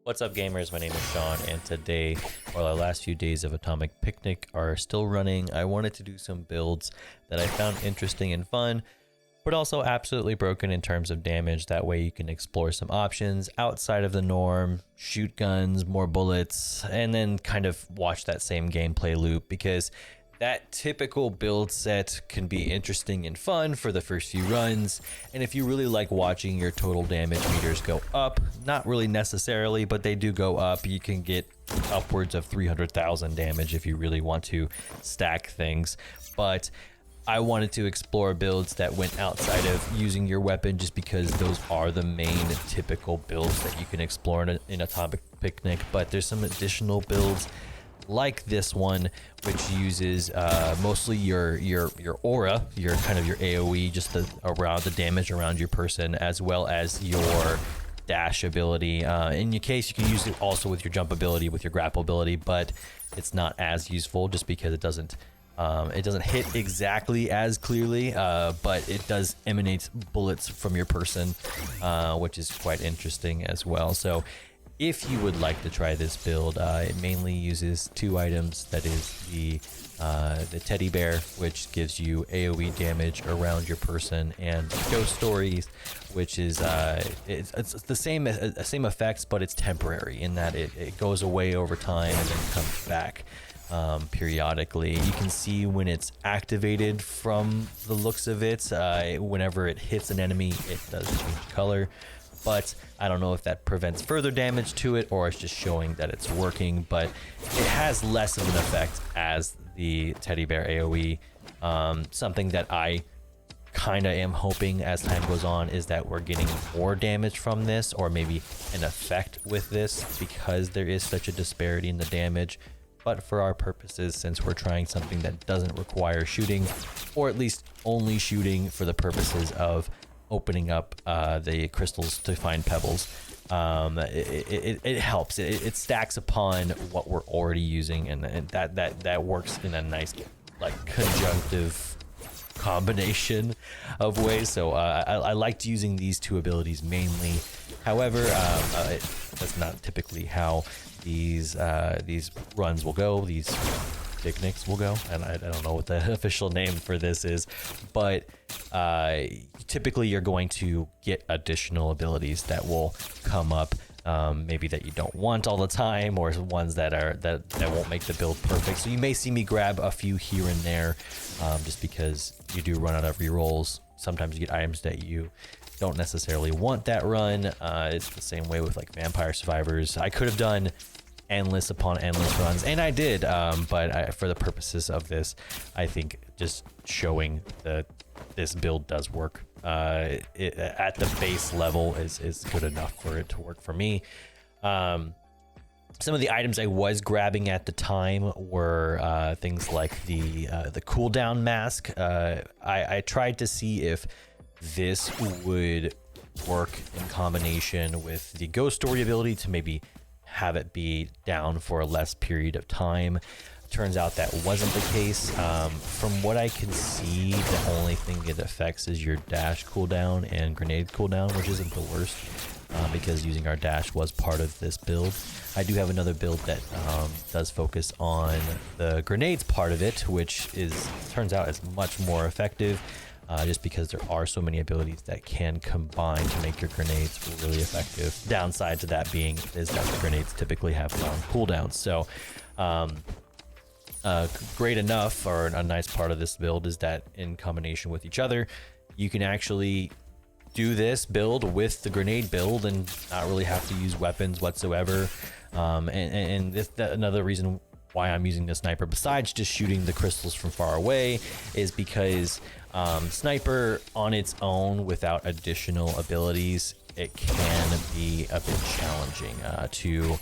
What's up, gamers? My name is Sean, and today, while our last few days of Atomic Picnic are still running, I wanted to do some builds that I found interesting and fun, but also absolutely broken in terms of damage. That way you can explore some options outside of the norm, shoot guns, more bullets, and then kind of watch that same gameplay loop, because that typical build set can be interesting and fun for the first few runs, and if you really like watching your total damage meters go up, not really necessarily, but they do go up. You can get upwards of 300,000 damage if you really want to stack things, but I wanted to explore builds that went outside of using your weapon, just because those are the main typical builds that you can explore in Atomic Picnic. But there's some additional builds like this one, which uses mostly your aura, your kind of your AoE, just around the damage around your person, as well as your dash ability. In your case, you can use it also with your jump ability, with your grapple ability, but it's not as useful just because it doesn't hit exactly as clearly, but it does emanate bullets from your person, which is quite interesting as well. So if you would like to try this build, it mainly uses two items. That is the Teddy Bear, which gives you AoE damage around your person, and Ghost Stories, which is it's the same effects, but it's temporary in that it goes away over time and then comes back periodically. You can see when it's activated from the looks of it. Whenever it hits an enemy, it does change color, but I don't know if that prevents further damage to it or it's just showing that it's working. But it has less of an effect as the Teddy Bear AoE. Something that I kind of am hoping as time goes on is that we're getting more damage from this, or maybe an effect with this, because there is such a disparity in the damage. But for our purposes, since we're trying something that doesn't require shooting, or at least only shooting for the purposes of opening up the crystals to find pebbles, it helps. It stacks upon what we're already using, and that works in a nice, like, conjunctive combination of ways. So I liked using these two abilities mainly. However, that's not typically how these runs will go, these picnics will go, and I don't know what the official name for this is, but typically you're going to get additional abilities that will come up, maybe that you don't want all the time, or ones that won't make the build perfect. So you may see me grab a few here and there, just because you do run out of rerolls. Sometimes you get items that you don't necessarily want that run. It's the same way with like Vampire Survivors. I could have done endless upon endless runs, and I did, but for the purposes of this, I think just showing that this build does work at the base level is good enough for it to work for me. Some of the items I was grabbing at the time were things like the cooldown mask. I tried to see if this would work in combination with the Ghost Story ability to maybe have it be down for a less period of time. Turns out that wasn't the case. From what I can see, the only thing it affects is your dash cooldown and grenade cooldown, which isn't the worst, because using our dash was part of this build. I do have another build that does focus on the grenades part of it, which turns out is much more effective, just because there are so many abilities that can combine to make your grenades really effective. Downside to that being is that the grenades typically have long cooldowns. So great enough, or a nice part of this build is that in combination with each other, you can actually do this build with the grenade build and not really have to use weapons whatsoever. And another reason why I'm using the sniper, besides just shooting the crystals from far away, is because sniper on its own without additional abilities, it can be a bit challenging to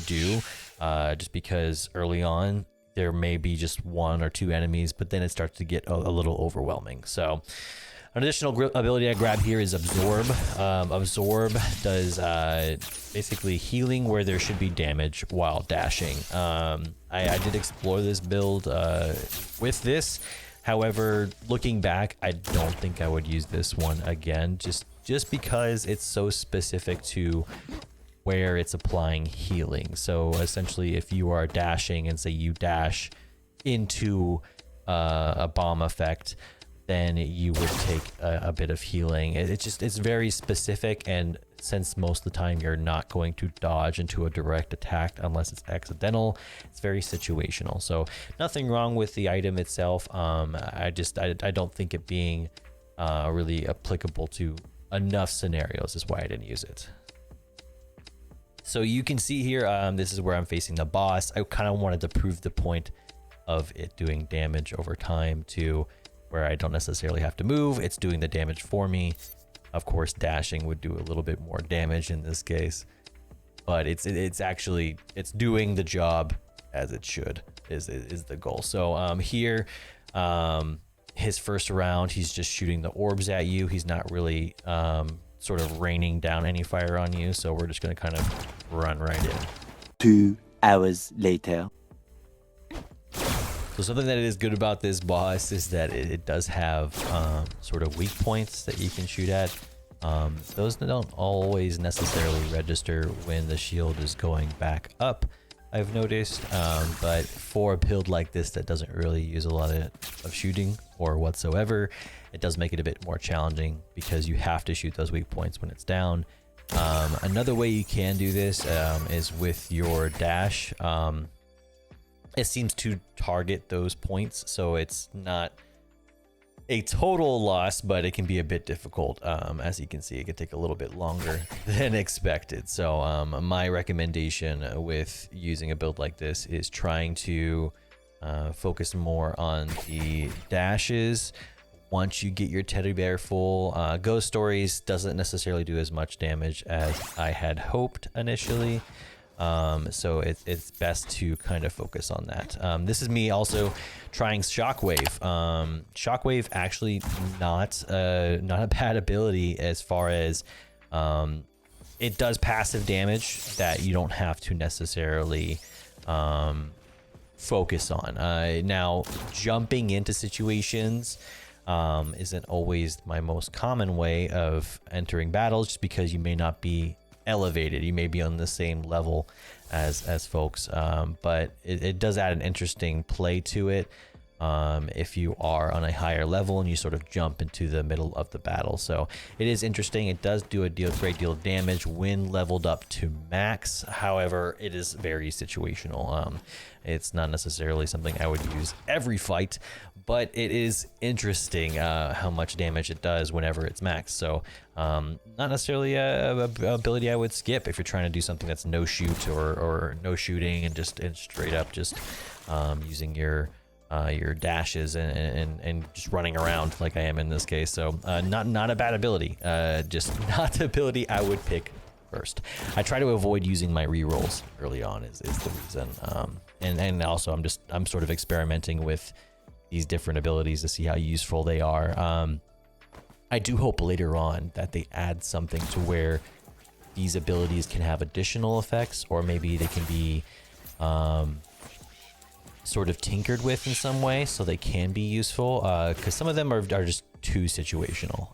do, just because early on there may be just one or two enemies, but then it starts to get a little overwhelming. So an additional ability I grab here is Absorb. Absorb does basically healing where there should be damage while dashing. I did explore this build with this. However, looking back, I don't think I would use this one again, just because it's so specific to where it's applying healing. So essentially, if you are dashing and say you dash into a bomb effect, then you would take a bit of healing. It's very specific, and since most of the time you're not going to dodge into a direct attack unless it's accidental, it's very situational. So nothing wrong with the item itself. I don't think it being really applicable to enough scenarios is why I didn't use it. So you can see here, this is where I'm facing the boss. I kind of wanted to prove the point of it doing damage over time to where I don't necessarily have to move. It's doing the damage for me. Of course, dashing would do a little bit more damage in this case, but it's doing the job as it should is the goal. So here, his first round, he's just shooting the orbs at you. He's not really sort of raining down any fire on you. So we're just going to kind of run right in. 2 hours later. So something that is good about this boss is that it does have sort of weak points that you can shoot at. Those don't always necessarily register when the shield is going back up, I've noticed. But for a build like this that doesn't really use a lot of shooting or whatsoever, it does make it a bit more challenging because you have to shoot those weak points when it's down. Another way you can do this is with your dash. It seems to target those points, so it's not a total loss, but it can be a bit difficult. As you can see, it can take a little bit longer than expected. So my recommendation with using a build like this is trying to focus more on the dashes. Once you get your teddy bear full, Ghost Stories doesn't necessarily do as much damage as I had hoped initially. So it's best to kind of focus on that. This is me also trying Shockwave. Shockwave actually not a bad ability as far as it does passive damage that you don't have to necessarily focus on. Now, jumping into situations isn't always my most common way of entering battles, just because you may not be elevated. You may be on the same level as folks, but it does add an interesting play to it if you are on a higher level and you sort of jump into the middle of the battle. So it is interesting. It does do a great deal of damage when leveled up to max. However, it is very situational. It's not necessarily something I would use every fight, but it is interesting how much damage it does whenever it's max. So not necessarily a ability I would skip if you're trying to do something that's no shoot or no shooting and straight up just using your dashes and just running around like I am in this case. So not a bad ability, just not the ability I would pick first. I try to avoid using my rerolls early on is the reason. And also I'm sort of experimenting with these different abilities to see how useful they are. I do hope later on that they add something to where these abilities can have additional effects, or maybe they can be sort of tinkered with in some way so they can be useful, because some of them are just too situational.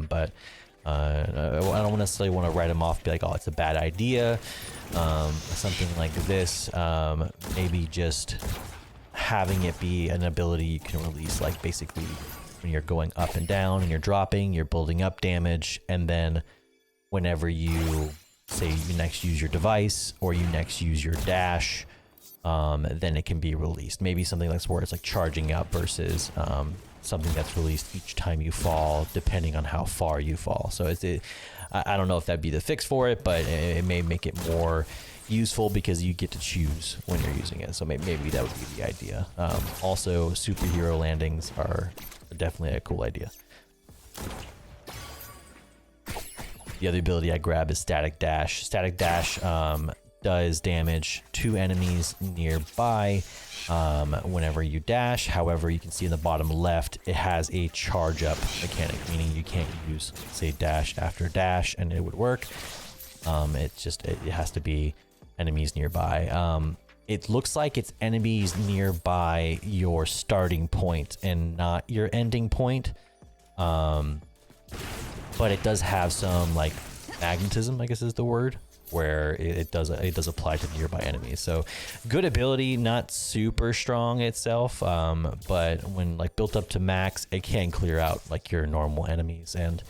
But I don't necessarily want to write them off, be like, oh, it's a bad idea. Something like this, maybe just having it be an ability you can release, like basically when you're going up and down and you're dropping, you're building up damage, and then whenever you say you next use your device or you next use your dash, then it can be released. Maybe something that's where it's like charging up versus something that's released each time you fall, depending on how far you fall. So I don't know if that'd be the fix for it, but it may make it more useful because you get to choose when you're using it. So maybe that would be the idea. Also, superhero landings are definitely a cool idea. The other ability I grab is Static Dash. Static Dash does damage to enemies nearby whenever you dash. However, you can see in the bottom left, it has a charge up mechanic, meaning you can't use, say, dash after dash and it would work. It has to be enemies nearby. It looks like it's enemies nearby your starting point and not your ending point. But it does have some like magnetism, I guess is the word, where it does apply to nearby enemies. So good ability, not super strong itself, but when like built up to max, it can clear out like your normal enemies, and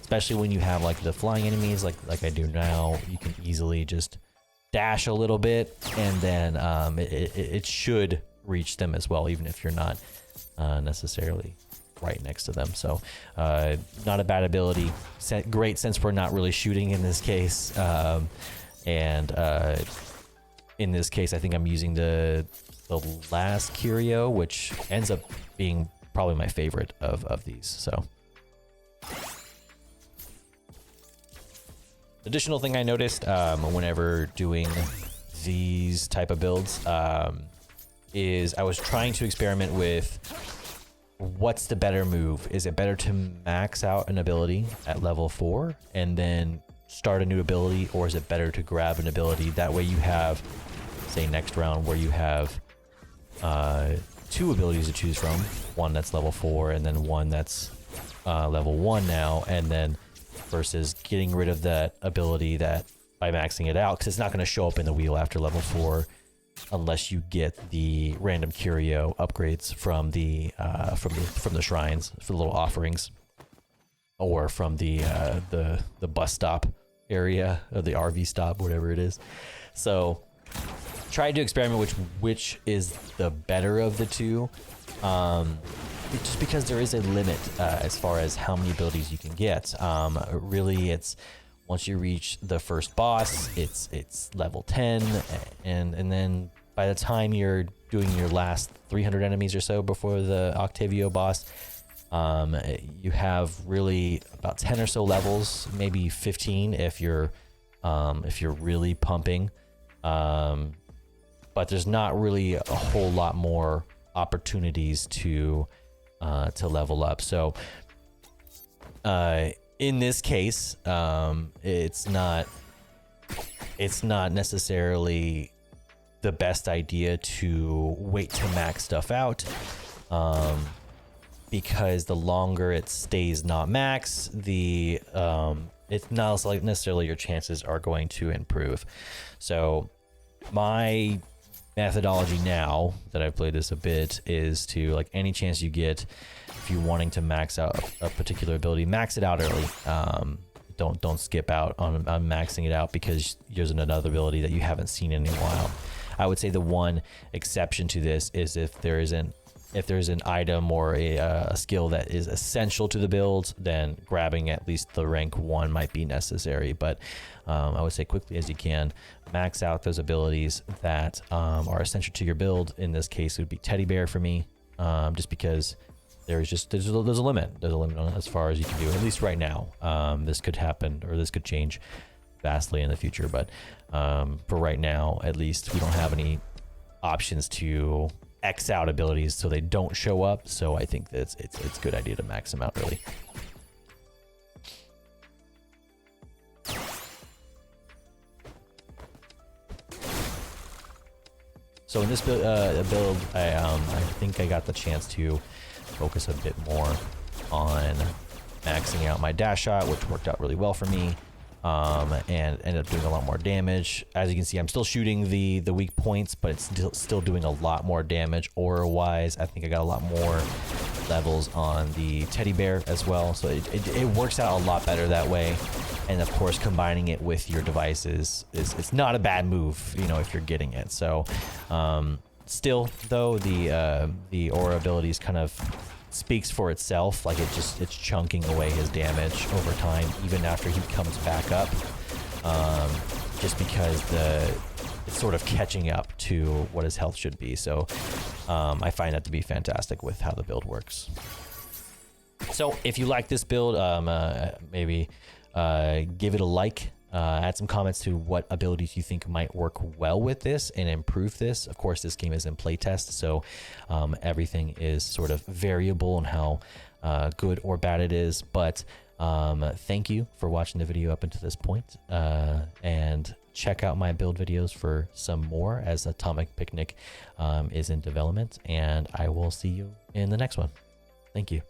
especially when you have like the flying enemies like I do now, you can easily just dash a little bit, and then it should reach them as well, even if you're not necessarily right next to them. So not a bad ability. Great, since we're not really shooting in this case, and in this case I think I'm using the last curio, which ends up being probably my favorite of these. So additional thing I noticed whenever doing these type of builds is I was trying to experiment with what's the better move. Is it better to max out an ability at level 4 and then start a new ability, or is it better to grab an ability? That way you have, say next round, where you have 2 abilities to choose from, one that's level 4 and then one that's level 1 now, and then versus getting rid of that ability that by maxing it out, because it's not going to show up in the wheel after level 4 unless you get the random curio upgrades from the shrines, for the little offerings, or from the bus stop area, or the RV stop, whatever it is. So tried to experiment which is the better of the two, just because there is a limit as far as how many abilities you can get. Really, it's once you reach the first boss, it's level 10, and then by the time you're doing your last 300 enemies or so before the Octavio boss, you have really about 10 or so levels, maybe 15 if you're really pumping. But there's not really a whole lot more opportunities to level up. So in this case, it's not necessarily the best idea to wait to max stuff out, because the longer it stays not max, it's not like necessarily your chances are going to improve. So my methodology now that I've played this a bit is to, like, any chance you get, if you're wanting to max out a particular ability, max it out early. Don't skip out on maxing it out because there's another ability that you haven't seen in a while. I would say the one exception to this is if there's an item or a skill that is essential to the build, then grabbing at least the rank 1 might be necessary. But I would say quickly as you can, max out those abilities that are essential to your build. In this case, it would be Teddy Bear for me, just because there's a limit. There's a limit on as far as you can do, at least right now. This could happen, or this could change vastly in the future, but for right now, at least, we don't have any options to X out abilities so they don't show up. So I think that it's a good idea to max them out early. So in this build, I think I got the chance to focus a bit more on maxing out my dash shot, which worked out really well for me, and ended up doing a lot more damage. As you can see, I'm still shooting the weak points, but it's still doing a lot more damage. Aura wise, I think I got a lot more levels on the Teddy Bear as well, so it works out a lot better that way. And of course, combining it with your devices it's not a bad move, you know, if you're getting it. So still though, the aura abilities kind of speaks for itself. Like, it's chunking away his damage over time, even after he comes back up, just because it's sort of catching up to what his health should be. So I find that to be fantastic with how the build works. So if you like this build, maybe give it a like, add some comments to what abilities you think might work well with this and improve this. Of course, this game is in playtest, so everything is sort of variable in how good or bad it is. But thank you for watching the video up until this point, and check out my build videos for some more as Atomic Picnic is in development, and I will see you in the next one. Thank you.